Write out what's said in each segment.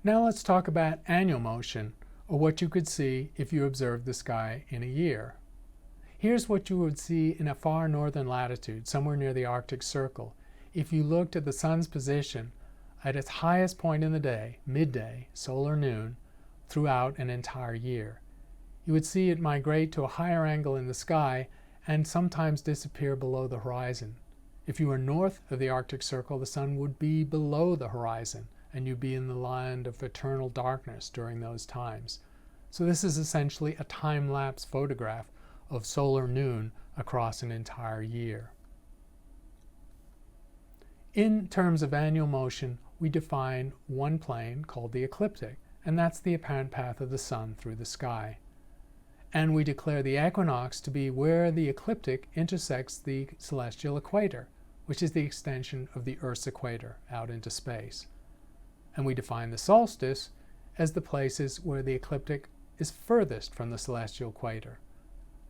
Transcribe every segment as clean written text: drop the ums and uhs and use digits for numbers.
Now let's talk about annual motion, or what you could see if you observed the sky in a year. Here's what you would see in a far northern latitude, somewhere near the Arctic Circle, if you looked at the sun's position at its highest point in the day, midday, solar noon, throughout an entire year. You would see it migrate to a higher angle in the sky and sometimes disappear below the horizon. If you were north of the Arctic Circle, the sun would be below the horizon, and you'd be in the land of eternal darkness during those times. So this is essentially a time-lapse photograph of solar noon across an entire year. In terms of annual motion, we define one plane called the ecliptic, and that's the apparent path of the sun through the sky. And we declare the equinox to be where the ecliptic intersects the celestial equator, which is the extension of the Earth's equator out into space. And we define the solstice as the places where the ecliptic is furthest from the celestial equator.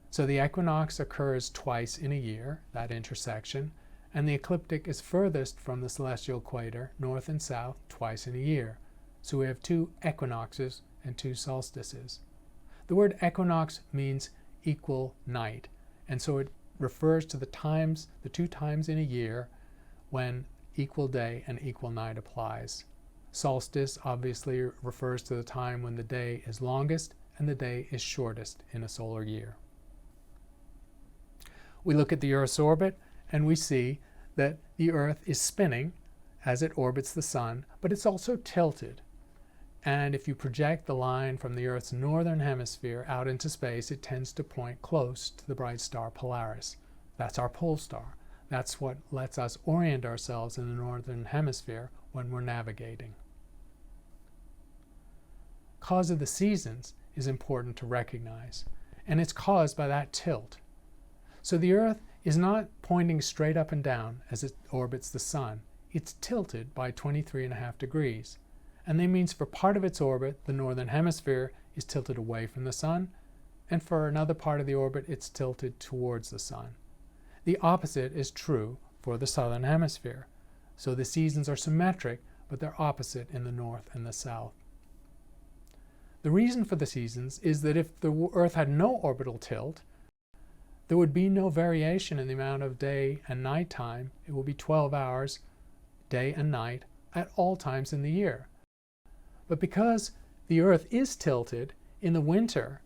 So the equinox occurs twice in a year, that intersection, and the ecliptic is furthest from the celestial equator, north and south, twice in a year. So we have two equinoxes and two solstices. The word equinox means equal night, and so it refers to the two times in a year when equal day and equal night applies. Solstice obviously refers to the time when the day is longest and the day is shortest in a solar year. We look at the Earth's orbit and we see that the Earth is spinning as it orbits the sun, but it's also tilted. And if you project the line from the Earth's northern hemisphere out into space, it tends to point close to the bright star Polaris. That's our pole star. That's what lets us orient ourselves in the northern hemisphere when we're navigating. Cause of the seasons is important to recognize, and it's caused by that tilt. So the Earth is not pointing straight up and down as it orbits the sun. It's tilted by 23.5 degrees. And that means for part of its orbit, the northern hemisphere is tilted away from the sun, and for another part of the orbit, it's tilted towards the sun. The opposite is true for the southern hemisphere. So the seasons are symmetric, but they're opposite in the north and the south. The reason for the seasons is that if the Earth had no orbital tilt, there would be no variation in the amount of day and night time. It will be 12 hours, day and night, at all times in the year. But because the Earth is tilted, in the winter,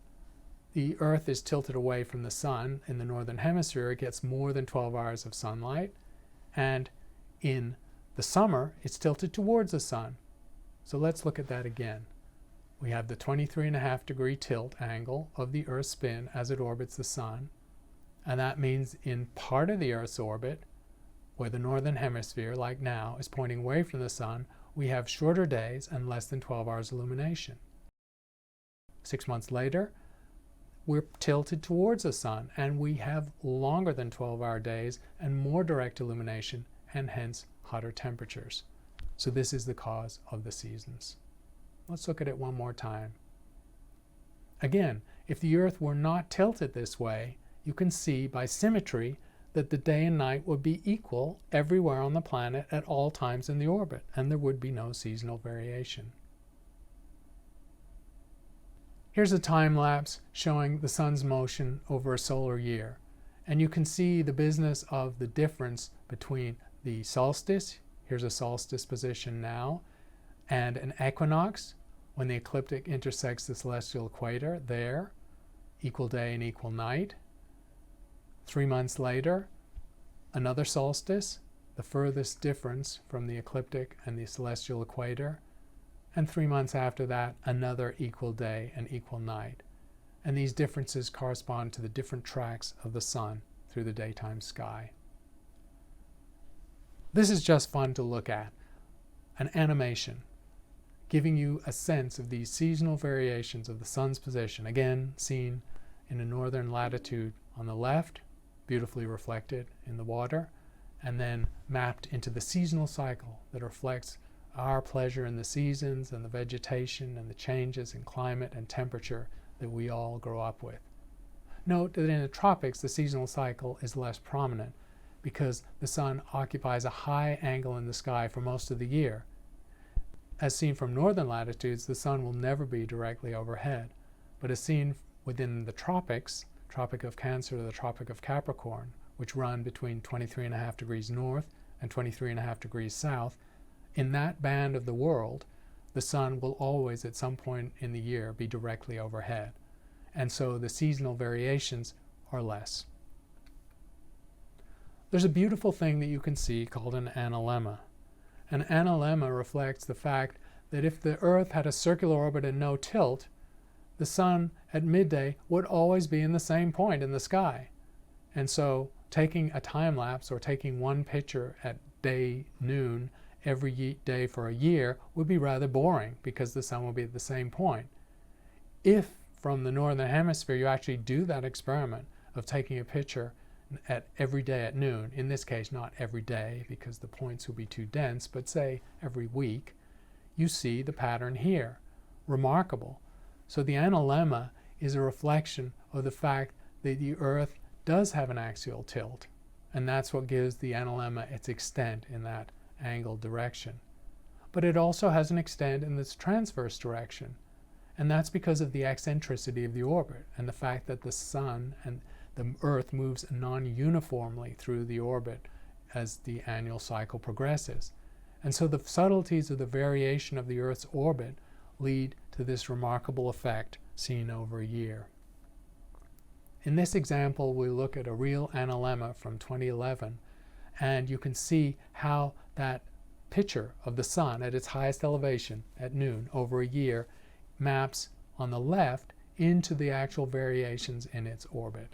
the Earth is tilted away from the sun. In the northern hemisphere, it gets more than 12 hours of sunlight. And in the summer, it's tilted towards the sun. So let's look at that again. We have the 23.5 degree tilt angle of the Earth's spin as it orbits the sun. And that means in part of the Earth's orbit, where the northern hemisphere, like now, is pointing away from the sun, we have shorter days and less than 12 hours illumination. 6 months later, we're tilted towards the sun, and we have longer than 12-hour days and more direct illumination, and hence hotter temperatures. So this is the cause of the seasons. Let's look at it one more time. Again, if the Earth were not tilted this way, you can see by symmetry that the day and night would be equal everywhere on the planet at all times in the orbit, and there would be no seasonal variation. Here's a time lapse showing the sun's motion over a solar year, and you can see the business of the difference between the solstice, here's a solstice position now, and an equinox, when the ecliptic intersects the celestial equator there, equal day and equal night. 3 months later, another solstice, the furthest difference from the ecliptic and the celestial equator. And 3 months after that, another equal day and equal night. And these differences correspond to the different tracks of the sun through the daytime sky. This is just fun to look at, an animation, giving you a sense of these seasonal variations of the sun's position, again seen in a northern latitude on the left, beautifully reflected in the water, and then mapped into the seasonal cycle that reflects our pleasure in the seasons and the vegetation and the changes in climate and temperature that we all grow up with. Note that in the tropics, the seasonal cycle is less prominent because the sun occupies a high angle in the sky for most of the year. as seen from northern latitudes, the sun will never be directly overhead. But as seen within the tropics, Tropic of Cancer to the Tropic of Capricorn, which run between 23.5 degrees north and 23.5 degrees south, in that band of the world, the sun will always at some point in the year be directly overhead. And so the seasonal variations are less. There's a beautiful thing that you can see called an analemma. An analemma reflects the fact that if the Earth had a circular orbit and no tilt, the sun at midday would always be in the same point in the sky. And so taking a time lapse or taking one picture at noon every day for a year would be rather boring because the sun will be at the same point. If from the northern hemisphere you actually do that experiment of taking a picture at every day at noon, in this case not every day because the points will be too dense, but say every week, you see the pattern here. Remarkable. So the analemma is a reflection of the fact that the Earth does have an axial tilt, and that's what gives the analemma its extent in that angled direction. But it also has an extent in this transverse direction, and that's because of the eccentricity of the orbit and the fact that the sun and the Earth moves non-uniformly through the orbit as the annual cycle progresses. And so the subtleties of the variation of the Earth's orbit lead to this remarkable effect seen over a year. In this example, we look at a real analemma from 2011, and you can see how that picture of the sun at its highest elevation at noon over a year maps on the left into the actual variations in its orbit.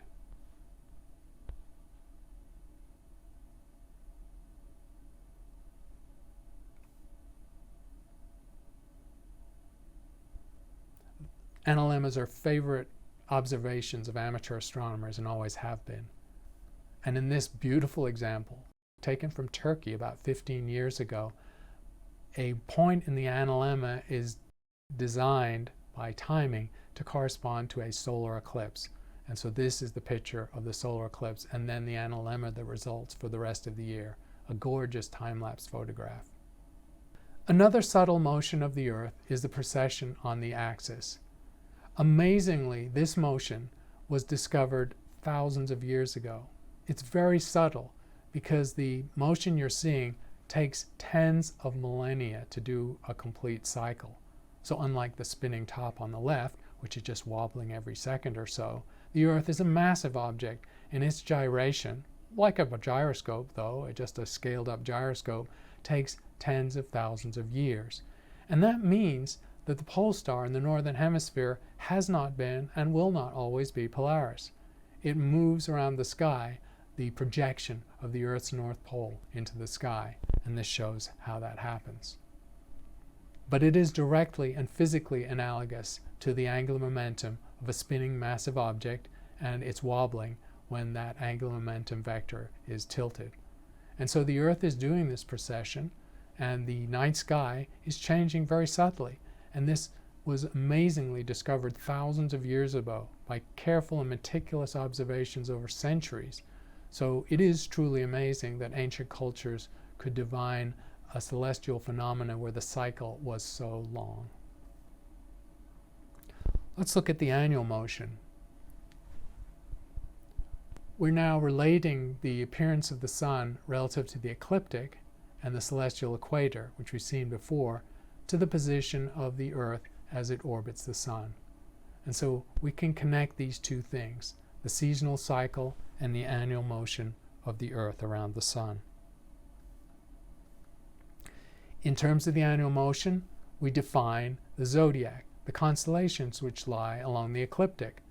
Analemmas are favorite observations of amateur astronomers and always have been. And in this beautiful example, taken from Turkey about 15 years ago, a point in the analemma is designed by timing to correspond to a solar eclipse. And so this is the picture of the solar eclipse and then the analemma that results for the rest of the year. A gorgeous time-lapse photograph. Another subtle motion of the Earth is the precession on the axis. Amazingly, this motion was discovered thousands of years ago. It's very subtle because the motion you're seeing takes tens of millennia to do a complete cycle. So unlike the spinning top on the left, which is just wobbling every second or so, the Earth is a massive object, and its gyration, like a gyroscope though, just a scaled up gyroscope, takes tens of thousands of years. And that means that the pole star in the northern hemisphere has not been and will not always be Polaris. It moves around the sky, the projection of the Earth's north pole into the sky, and this shows how that happens. But it is directly and physically analogous to the angular momentum of a spinning massive object and its wobbling when that angular momentum vector is tilted. And so the Earth is doing this precession, and the night sky is changing very subtly. And this was amazingly discovered thousands of years ago by careful and meticulous observations over centuries. So it is truly amazing that ancient cultures could divine a celestial phenomenon where the cycle was so long. Let's look at the annual motion. We're now relating the appearance of the sun relative to the ecliptic and the celestial equator, which we've seen before, to the position of the Earth as it orbits the sun. And so we can connect these two things, the seasonal cycle and the annual motion of the Earth around the sun. In terms of the annual motion, we define the zodiac, the constellations which lie along the ecliptic.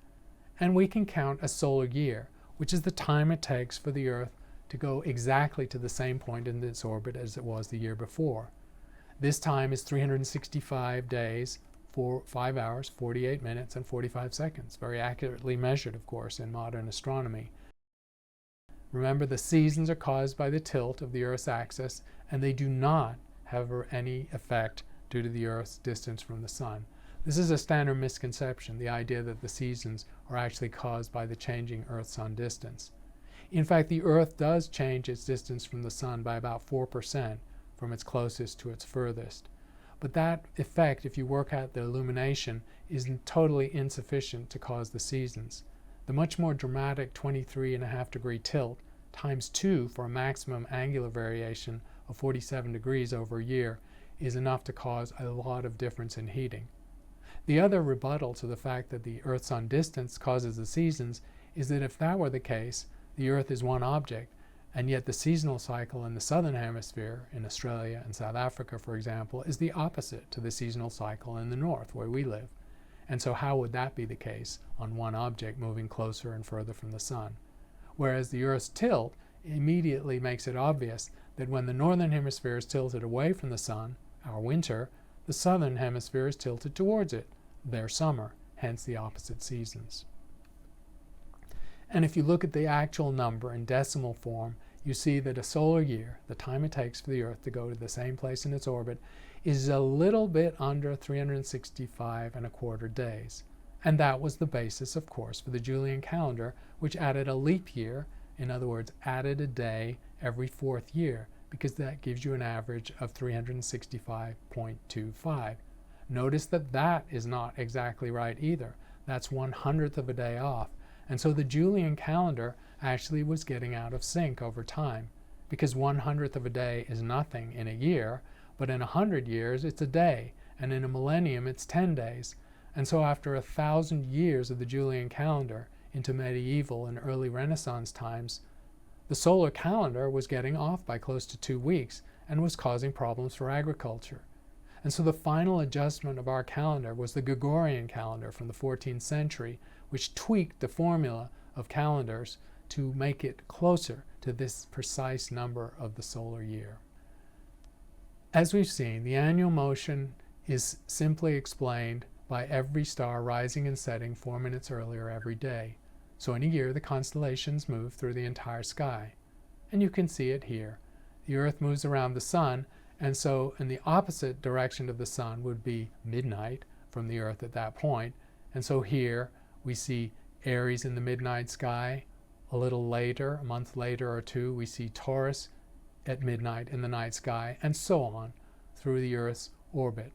And we can count a solar year, which is the time it takes for the Earth to go exactly to the same point in its orbit as it was the year before. This time is 365 days, 5 hours, 48 minutes, and 45 seconds. Very accurately measured, of course, in modern astronomy. Remember, the seasons are caused by the tilt of the Earth's axis, and they do not have any effect due to the Earth's distance from the sun. This is a standard misconception, the idea that the seasons are actually caused by the changing Earth-Sun distance. In fact, the Earth does change its distance from the sun by about 4% from its closest to its furthest. But that effect, if you work out the illumination, is totally insufficient to cause the seasons. The much more dramatic 23.5 degree tilt times 2 for a maximum angular variation of 47 degrees over a year is enough to cause a lot of difference in heating. The other rebuttal to the fact that the Earth-Sun distance causes the seasons is that if that were the case, the Earth is one object, and yet the seasonal cycle in the southern hemisphere, in Australia and South Africa, for example, is the opposite to the seasonal cycle in the north, where we live. And so how would that be the case on one object moving closer and further from the sun? Whereas the Earth's tilt immediately makes it obvious that when the northern hemisphere is tilted away from the sun, our winter, the southern hemisphere is tilted towards it, their summer, hence the opposite seasons. And if you look at the actual number in decimal form, you see that a solar year, the time it takes for the Earth to go to the same place in its orbit, is a little bit under 365.25 days. And that was the basis, of course, for the Julian calendar, which added a leap year, in other words, added a day every 4th year, because that gives you an average of 365.25. Notice that that is not exactly right either. That's 1/100th of a day off. And so the Julian calendar actually was getting out of sync over time, because 1/100th of a day is nothing in a year, but in 100 years it's a day, and in a millennium it's 10 days. And so after 1,000 years of the Julian calendar into medieval and early Renaissance times, the solar calendar was getting off by close to 2 weeks and was causing problems for agriculture. And so the final adjustment of our calendar was the Gregorian calendar from the 14th century, which tweaked the formula of calendars to make it closer to this precise number of the solar year. As we've seen, the annual motion is simply explained by every star rising and setting 4 minutes earlier every day. So in a year, the constellations move through the entire sky. And you can see it here. The Earth moves around the sun, and so in the opposite direction of the sun would be midnight from the Earth at that point. And so here we see Aries in the midnight sky. A little later, a month later or two, we see Taurus at midnight in the night sky, and so on through the Earth's orbit.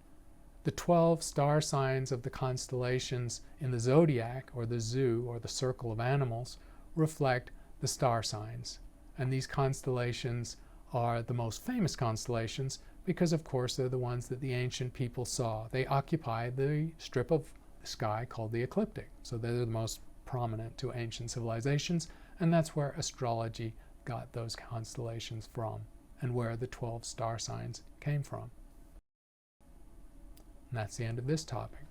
The 12 star signs of the constellations in the zodiac, or the zoo, or the circle of animals, reflect the star signs. And these constellations are the most famous constellations because, of course, they're the ones that the ancient people saw. They occupy the strip of sky called the ecliptic. So they're the most prominent to ancient civilizations, and that's where astrology got those constellations from, and where the 12 star signs came from. And that's the end of this topic.